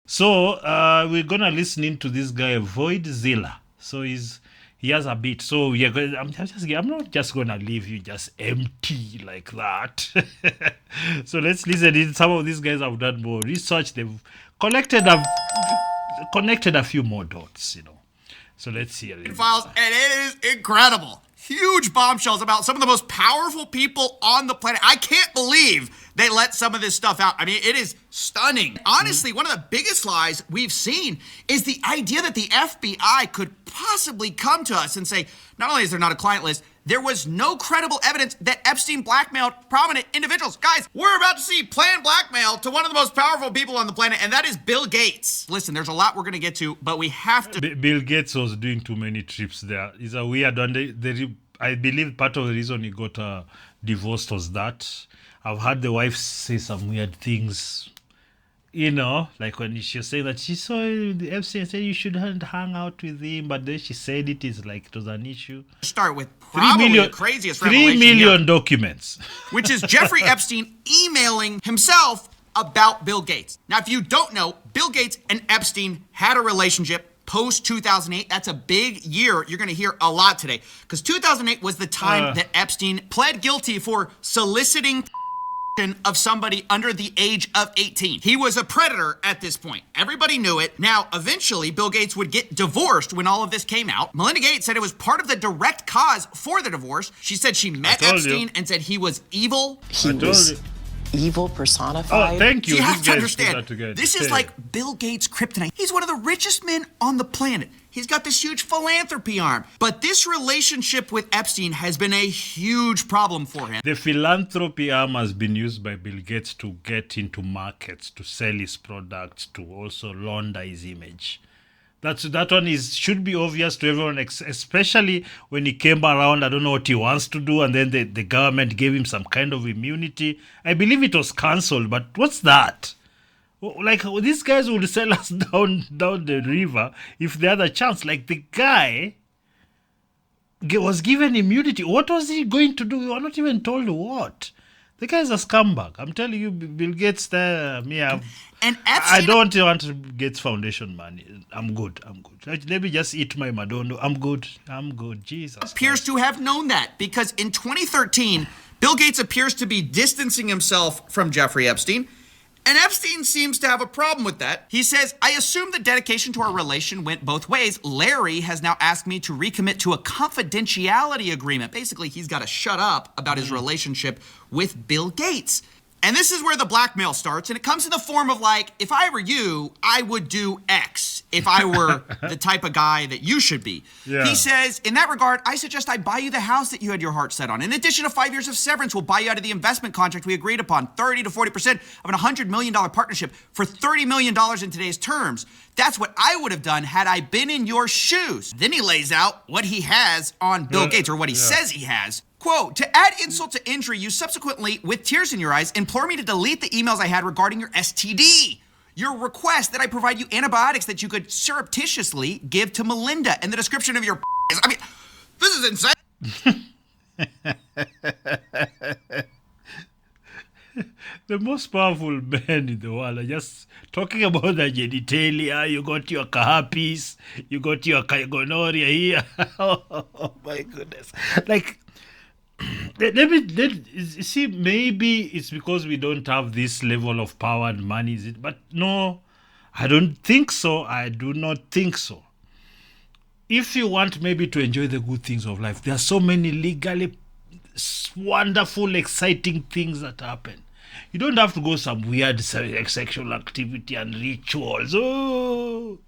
So we're gonna listen into this guy Void Zilla. So he has a bit. So I'm not just gonna leave you just empty like that. So let's listen in. Some of these guys have done more research. They've collected a connected a few more dots. So let's hear it. Files, and it is incredible. Huge bombshells about some of the most powerful people on the planet. I can't believe they let some of this stuff out. I mean, it is stunning. Honestly, one of the biggest lies we've seen is the idea that the FBI could possibly come to us and say, not only is there not a client list, there was no credible evidence that Epstein blackmailed prominent individuals. Guys, we're about to see planned blackmail to one of the most powerful people on the planet, and that is Bill Gates. Listen, there's a lot we're going to get to, but we have to... Bill Gates was doing too many trips there. It's a weird one. I believe part of the reason he got divorced was that. I've heard the wife say some weird things. Like when she was saying that she saw the Epstein and said you shouldn't hang out with him, but then she said it was an issue. Start with probably the craziest 3 revelation million documents. Which is Jeffrey Epstein emailing himself about Bill Gates. Now, if you don't know, Bill Gates and Epstein had a relationship post 2008. That's a big year. You're going to hear a lot today because 2008 was the time that Epstein pled guilty for soliciting of somebody under the age of 18. He was a predator at this point. Everybody knew it. Now, eventually, Bill Gates would get divorced when all of this came out. Melinda Gates said it was part of the direct cause for the divorce. She said she met Epstein and said he was evil. He was evil personified. Oh, thank you. You have to understand, this is like Bill Gates' kryptonite. He's one of the richest men on the planet. He's got this huge philanthropy arm. But this relationship with Epstein has been a huge problem for him. The philanthropy arm has been used by Bill Gates to get into markets, to sell his products, to also launder his image. That one should be obvious to everyone, especially when he came around. I don't know what he wants to do, and then the government gave him some kind of immunity. I believe it was cancelled, but what's that? Like, these guys would sell us down the river if they had a chance. Like, the guy was given immunity. What was he going to do? We were not even told what. The guy's a scumbag. I'm telling you, Bill Gates there, and Epstein, I don't want Gates Foundation money. I'm good. Let me just eat my Madondo. I'm good. Jesus appears to have known that because in 2013, Bill Gates appears to be distancing himself from Jeffrey Epstein. And Epstein seems to have a problem with that. He says, I assume the dedication to our relation went both ways. Larry has now asked me to recommit to a confidentiality agreement. Basically, he's got to shut up about his relationship with Bill Gates. And this is where the blackmail starts, and it comes in the form of like, if I were you, I would do X if I were the type of guy that you should be. Yeah. He says, in that regard, I suggest I buy you the house that you had your heart set on. In addition to 5 years of severance, we'll buy you out of the investment contract we agreed upon, 30 to 40% of an $100 million partnership for $30 million in today's terms. That's what I would have done had I been in your shoes. Then he lays out what he has on Bill Gates, or what he says he has. Quote, to add insult to injury, you subsequently, with tears in your eyes, implore me to delete the emails I had regarding your STD. Your request that I provide you antibiotics that you could surreptitiously give to Melinda, and the description of your I mean, this is insane. The most powerful men in the world are just talking about the genitalia. You got your herpes, you got your gonorrhea here. Oh my goodness. Like, see, maybe it's because we don't have this level of power and money, is it? But no, I don't think so. I do not think so. If you want maybe to enjoy the good things of life, there are so many legally wonderful, exciting things that happen. You don't have to go some weird sexual activity and rituals. Oh,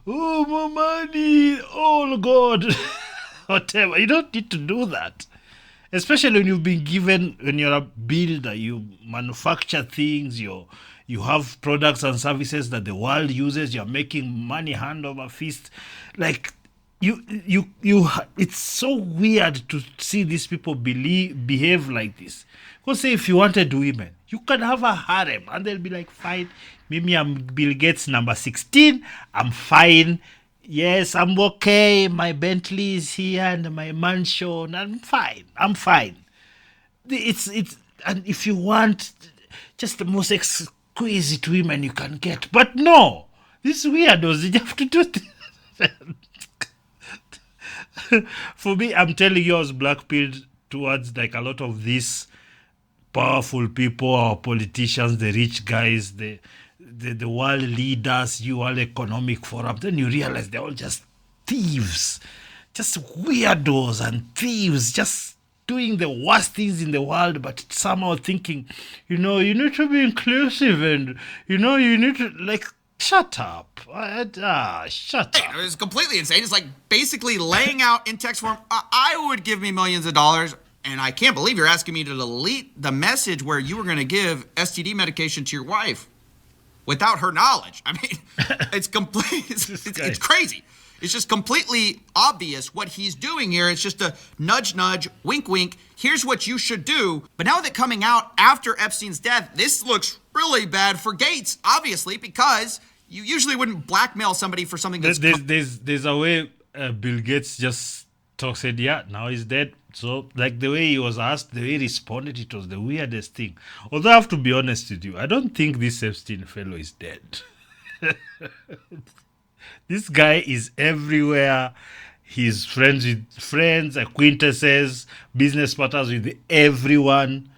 more money. Oh, God. Whatever. You don't need to do that. Especially when you've been given, when you're a builder, you manufacture things, you have products and services that the world uses, you're making money hand over fist. Like, it's so weird to see these people behave like this. Because say if you wanted women, you can have a harem and they'll be like, fine, maybe I'm Bill Gates number 16, I'm fine. Yes, I'm okay. My Bentley is here and my mansion. I'm fine. It's and if you want just the most exquisite women you can get, but no, These weirdos, you have to do this. For me, I'm telling you, I was blackpilled towards like a lot of these powerful people or politicians, the rich guys, the world leaders, you all economic forum. Then you realize they're all just thieves, just weirdos and thieves, just doing the worst things in the world, but somehow thinking, you need to be inclusive and, you need to, like, shut up. Shut up. It was completely insane. It's like basically laying out in text form, I would give me millions of dollars, and I can't believe you're asking me to delete the message where you were going to give STD medication to your wife without her knowledge. I mean, it's complete. It's crazy. It's just completely obvious what he's doing here. It's just a nudge, nudge, wink, wink. Here's what you should do. But now that coming out after Epstein's death, this looks really bad for Gates, obviously, because you usually wouldn't blackmail somebody for something that's... There's a way Bill Gates just said, yeah, now he's dead. So, like, the way he was asked, the way he responded, it was the weirdest thing. Although I have to be honest with you, I don't think this Epstein fellow is dead. This guy is everywhere. He's friends with friends, acquaintances, business partners with everyone.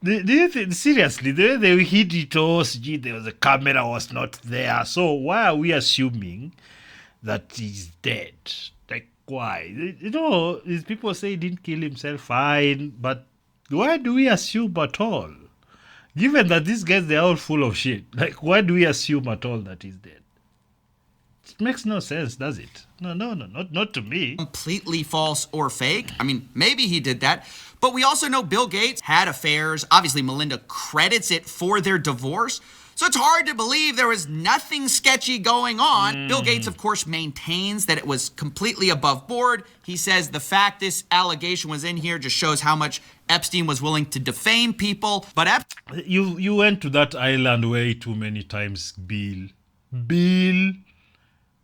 Do you think, seriously, the way they hid it all, the camera was not there. So why are we assuming that he's dead? Like, why? These people say he didn't kill himself, fine, but why do we assume at all? Given that these guys, they're all full of shit. Like, why do we assume at all that he's dead? It makes no sense, does it? No, not to me. Completely false or fake. I mean, maybe he did that. But we also know Bill Gates had affairs. Obviously, Melinda credits it for their divorce. So it's hard to believe there was nothing sketchy going on. Bill Gates, of course, maintains that it was completely above board. He says the fact this allegation was in here just shows how much Epstein was willing to defame people. But you went to that island way too many times, Bill.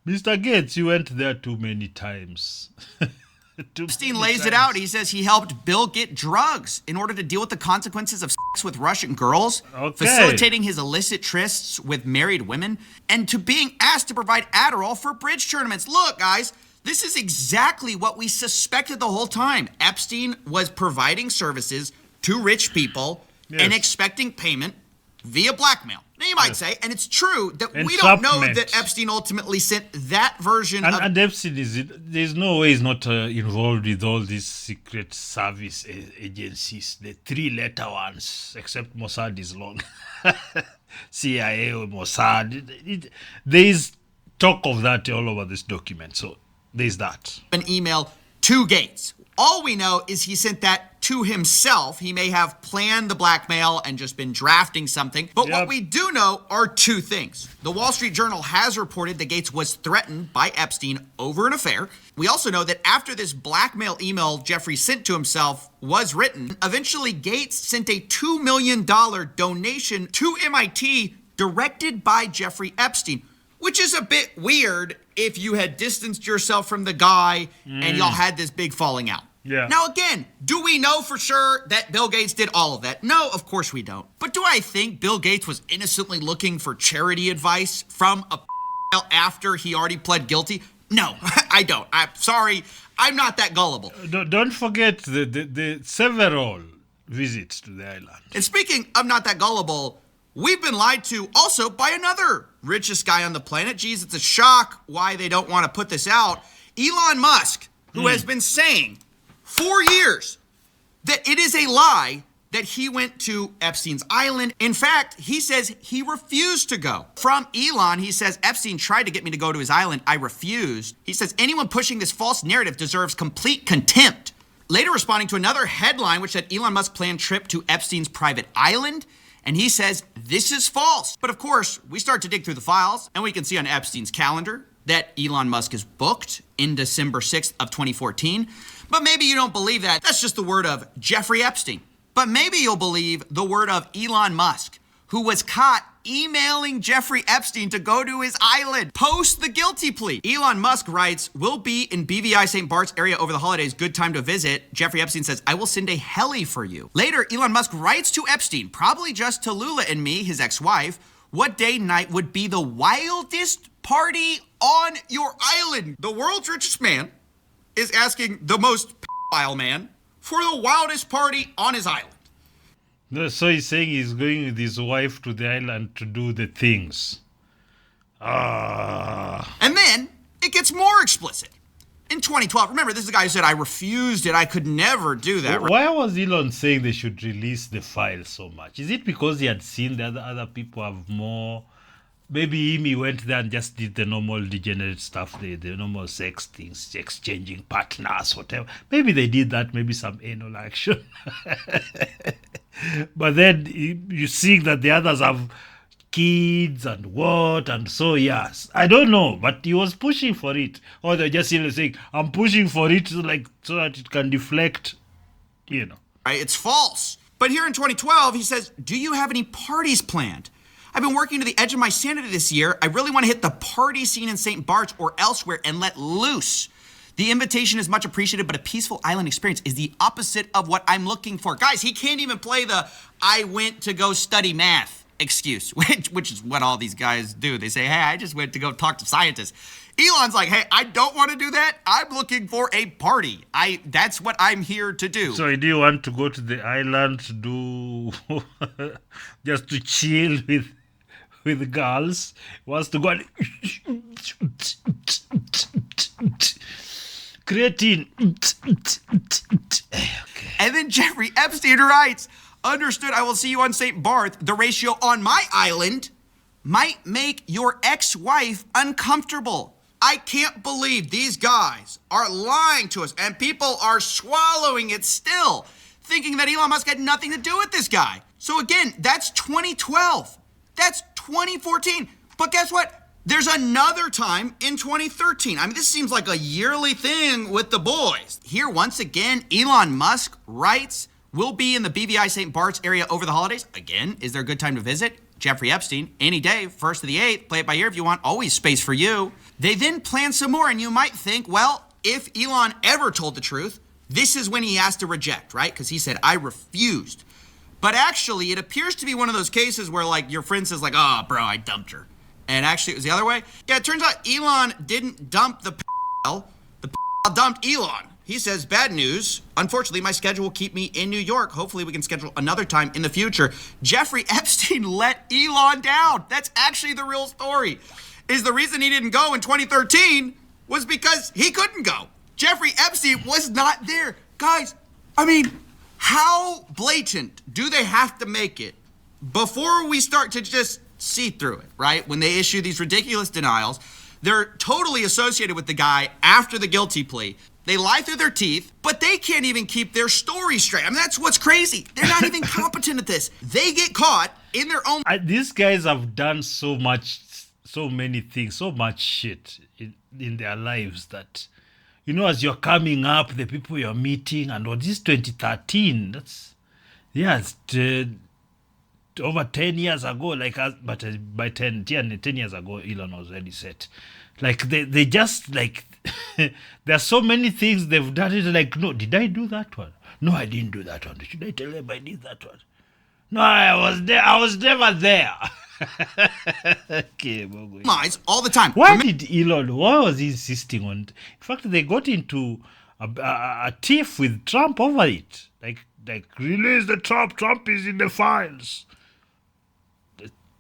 Mr. Gates, you went there too many times. Epstein lays it out. He says he helped Bill get drugs in order to deal with the consequences of sex with Russian girls, facilitating his illicit trysts with married women, and to being asked to provide Adderall for bridge tournaments. Look, guys, this is exactly what we suspected the whole time. Epstein was providing services to rich people and expecting payment via blackmail. Now, you might say, and it's true, that we don't know that Epstein ultimately sent that version of... And Epstein, there's no way he's not involved with all these secret service agencies, the three-letter ones, except Mossad is long. CIA or Mossad. There's talk of that all over this document, so there's that. An email to Gates. All we know is he sent that to himself. He may have planned the blackmail and just been drafting something. But what we do know are two things. The Wall Street Journal has reported that Gates was threatened by Epstein over an affair. We also know that after this blackmail email Jeffrey sent to himself was written, eventually Gates sent a $2 million donation to MIT directed by Jeffrey Epstein, which is a bit weird if you had distanced yourself from the guy and y'all had this big falling out. Yeah. Now, again, do we know for sure that Bill Gates did all of that? No, of course we don't. But do I think Bill Gates was innocently looking for charity advice from a after he already pled guilty? No, I don't. I'm sorry. I'm not that gullible. Don't forget the several visits to the island. And speaking of not that gullible, we've been lied to also by another richest guy on the planet. Geez, it's a shock why they don't want to put this out. Elon Musk, who has been saying for years that it is a lie that he went to Epstein's island. In fact, he says he refused to go. From Elon, he says, Epstein tried to get me to go to his island. I refused. He says, anyone pushing this false narrative deserves complete contempt. Later responding to another headline, which said Elon Musk planned trip to Epstein's private island. And he says, this is false. But of course, we start to dig through the files and we can see on Epstein's calendar that Elon Musk is booked in December 6th of 2014. But maybe you don't believe that. That's just the word of Jeffrey Epstein. But maybe you'll believe the word of Elon Musk, who was caught emailing Jeffrey Epstein to go to his island post the guilty plea. Elon Musk writes, we'll be in BVI St. Bart's area over the holidays. Good time to visit. Jeffrey Epstein says, I will send a heli for you. Later, Elon Musk writes to Epstein, probably just to Lula and me, his ex-wife, What day and night would be the wildest party on your island? The world's richest man is asking the most pedophile man for the wildest party on his island. So he's saying he's going with his wife to the island to do the things. And then it gets more explicit. In 2012, remember, this is the guy who said, I refused it. I could never do that. Why was Elon saying they should release the file so much? Is it because he had seen that other people have more? Maybe he went there and just did the normal degenerate stuff, the normal sex things, exchanging partners, whatever. Maybe they did that, maybe some anal action. But then you see that the others have kids and what, and so yes. I don't know, but he was pushing for it. Or they're just saying, I'm pushing for it so that it can deflect, Right, it's false. But here in 2012, he says, do you have any parties planned? I've been working to the edge of my sanity this year. I really want to hit the party scene in St. Bart's or elsewhere and let loose. The invitation is much appreciated, but a peaceful island experience is the opposite of what I'm looking for. Guys, he can't even play the I went to go study math excuse, which is what all these guys do. They say, hey, I just went to go talk to scientists. Elon's like, hey, I don't want to do that. I'm looking for a party. That's what I'm here to do. So do you want to go to the island to do just to chill with girls? He wants to go and creatine. Okay. And then Jeffrey Epstein writes, understood, I will see you on St. Barth. The ratio on my island might make your ex-wife uncomfortable. I can't believe these guys are lying to us and people are swallowing it still, thinking that Elon Musk had nothing to do with this guy. So again, that's 2012. That's 2014. But guess what? There's another time in 2013. I mean, this seems like a yearly thing with the boys. Here, once again, Elon Musk writes, we'll be in the BVI St. Bart's area over the holidays. Again, is there a good time to visit? Jeffrey Epstein, any day, 1st to the 8th, play it by ear if you want, always space for you. They then plan some more, and you might think, well, if Elon ever told the truth, this is when he has to reject, right? Because he said, I refused. But actually, it appears to be one of those cases where, like, your friend says, like, oh, bro, I dumped her. And actually, it was the other way. Yeah, it turns out Elon didn't dump the The dumped Elon. He says, bad news. Unfortunately, my schedule will keep me in New York. Hopefully, we can schedule another time in the future. Jeffrey Epstein let Elon down. That's actually the real story. Is the reason he didn't go in 2013 was because he couldn't go. Jeffrey Epstein was not there. Guys, I mean, how blatant do they have to make it before we start to just see through it, right? When they issue these ridiculous denials, they're totally associated with the guy after the guilty plea. They lie through their teeth, but they can't even keep their story straight. I mean, that's what's crazy. They're not even competent at this. They get caught in their own... These guys have done so many things, so much shit in their lives that, as you're coming up, the people you're meeting, and this 2013, that's, over 10 years ago, but by 10 years ago, Elon was already set. Like, they just, like, there are so many things they've done. It's like, no, did I do that one? No, I didn't do that one. Should I tell them I did that one? No, I was there. I was never there. Okay, all the time. Why was he insisting on it? In fact, they got into a tiff with Trump over it. Like release the Trump. Trump is in the files.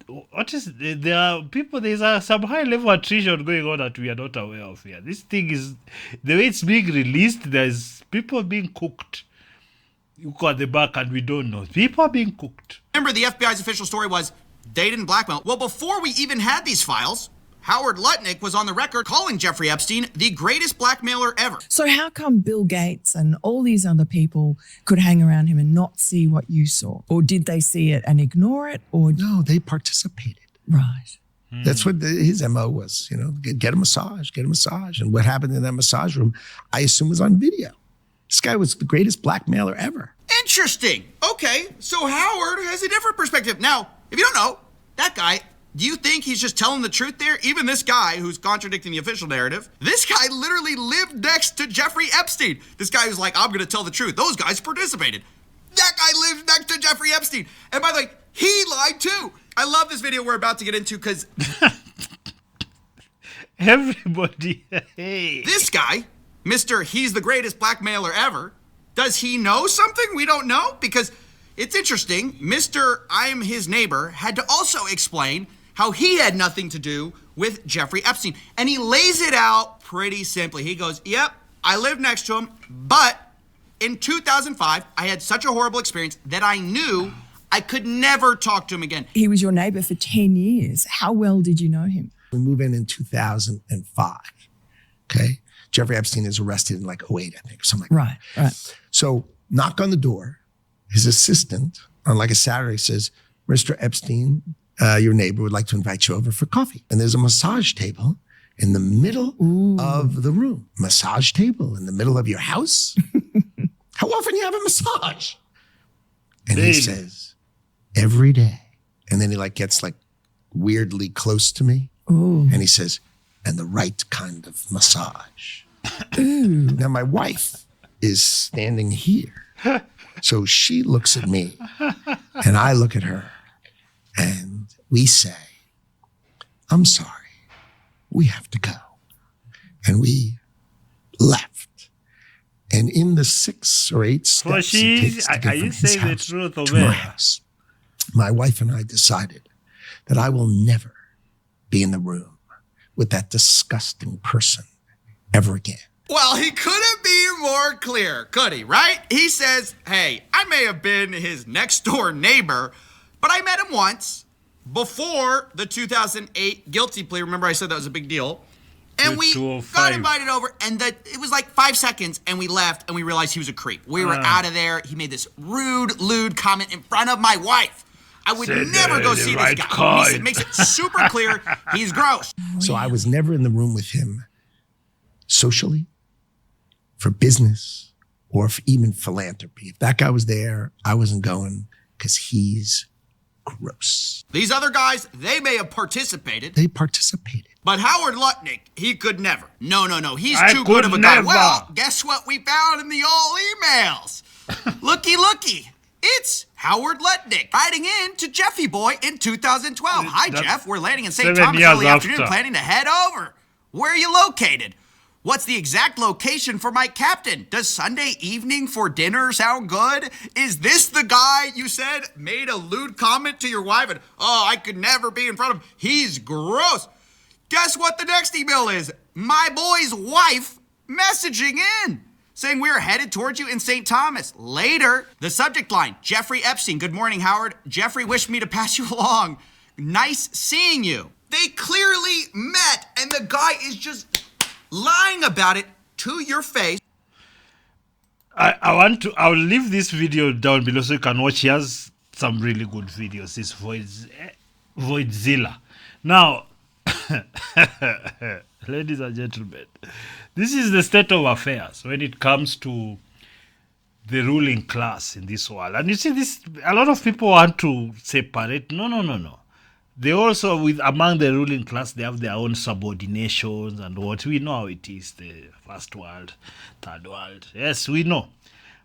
What is there are people? There's some high level attrition going on that we are not aware of here. This thing is the way it's being released. There's people being cooked. You go at the back and we don't know. People are being cooked. Remember, the FBI's official story was they didn't blackmail. Well, before we even had these files, Howard Lutnick was on the record calling Jeffrey Epstein the greatest blackmailer ever. So how come Bill Gates and all these other people could hang around him and not see what you saw? Or did they see it and ignore it? Or no, they participated. Right. That's what his MO was, get a massage. And what happened in that massage room, I assume, was on video. This guy was the greatest blackmailer ever. Interesting. Okay, so Howard has a different perspective. Now, if you don't know, that guy, do you think he's just telling the truth there? Even this guy who's contradicting the official narrative, this guy literally lived next to Jeffrey Epstein. This guy who's like, I'm going to tell the truth. Those guys participated. That guy lived next to Jeffrey Epstein. And by the way, he lied too. I love this video we're about to get into because Everybody, hey. this guy, Mr. He's the greatest blackmailer ever, does he know something we don't know? Because it's interesting, Mr. I'm his neighbor had to also explain how he had nothing to do with Jeffrey Epstein. And he lays it out pretty simply. He goes, yep, I lived next to him, but in 2005, I had such a horrible experience that I knew I could never talk to him again. He was your neighbor for 10 years. How well did you know him? We move in 2005. Okay. Jeffrey Epstein is arrested in like 08, I think, or something like that. Right. So knock on the door. His assistant on like a Saturday says, Mr. Epstein, your neighbor would like to invite you over for coffee. And there's a massage table in the middle of the room. Massage table in the middle of your house? How often do you have a massage? And he says, every day. And then he like gets like weirdly close to me. And he says, and the right kind of massage. Now my wife is standing here. So she looks at me and I look at her and we say, I'm sorry, we have to go. And we left. And in the 6 or 8 steps it takes to get from his house to my house, my wife and I decided that I will never be in the room with that disgusting person ever again. Well, he couldn't be more clear, could he, right? He says, hey, I may have been his next door neighbor, but I met him once before the 2008 guilty plea. Remember I said that was a big deal? And we got invited over, and it was like 5 seconds, and we left, and we realized he was a creep. We were out of there. He made this rude, lewd comment in front of my wife. I would never go see this guy. It makes it super clear he's gross. So I was never in the room with him socially, for business, or for even philanthropy. If that guy was there, I wasn't going because he's gross. These other guys, they may have participated. They participated. But Howard Lutnick, he could never. No. He's too good of a guy. Well, guess what we found in the old emails? Looky. It's Howard Lutnick writing in to Jeffy Boy in 2012. Hi, Jeff. We're landing in St. Thomas early afternoon, planning to head over. Where are you located? What's the exact location for my captain? Does Sunday evening for dinner sound good? Is this the guy you said made a lewd comment to your wife and, oh, I could never be in front of him? He's gross. Guess what the next email is? My boy's wife messaging in, saying we're headed towards you in St. Thomas. Later, the subject line, Jeffrey Epstein. Good morning, Howard. Jeffrey wished me to pass you along. Nice seeing you. They clearly met, and the guy is just lying about it to your face. I'll leave this video down below so you can watch. He has some really good videos. This Voidzilla. Now, ladies and gentlemen, this is the state of affairs when it comes to the ruling class in this world. And you see this, a lot of people want to separate. No. They also, among the ruling class, they have their own subordinations and what we know how it is, the first world, third world. Yes, we know.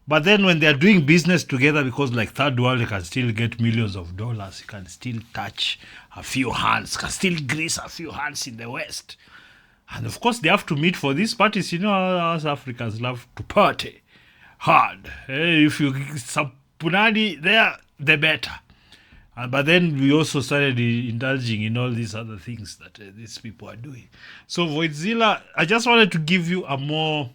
But then when they're doing business together, because like third world, you can still get millions of dollars, you can still touch a few hands, can still grease a few hands in the West. And of course, they have to meet for these parties. You know, us Africans love to party hard. If you some punani there, the better. But then we also started indulging in all these other things that these people are doing. So Voidzilla, I just wanted to give you a more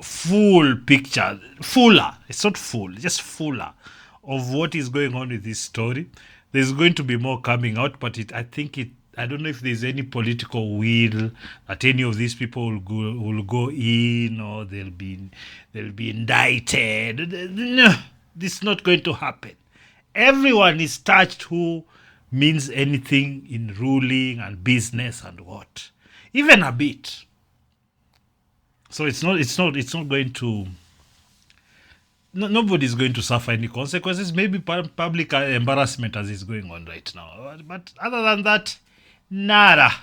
full picture, fuller, it's not full, just fuller of what is going on with this story. There's going to be more coming out, but I don't know if there's any political will that any of these people will go in or they'll be indicted. No, this is not going to happen. Everyone is touched who means anything in ruling and business and what, even a bit. So it's not going to. Nobody's going to suffer any consequences. Maybe public embarrassment as is going on right now, but other than that, nada.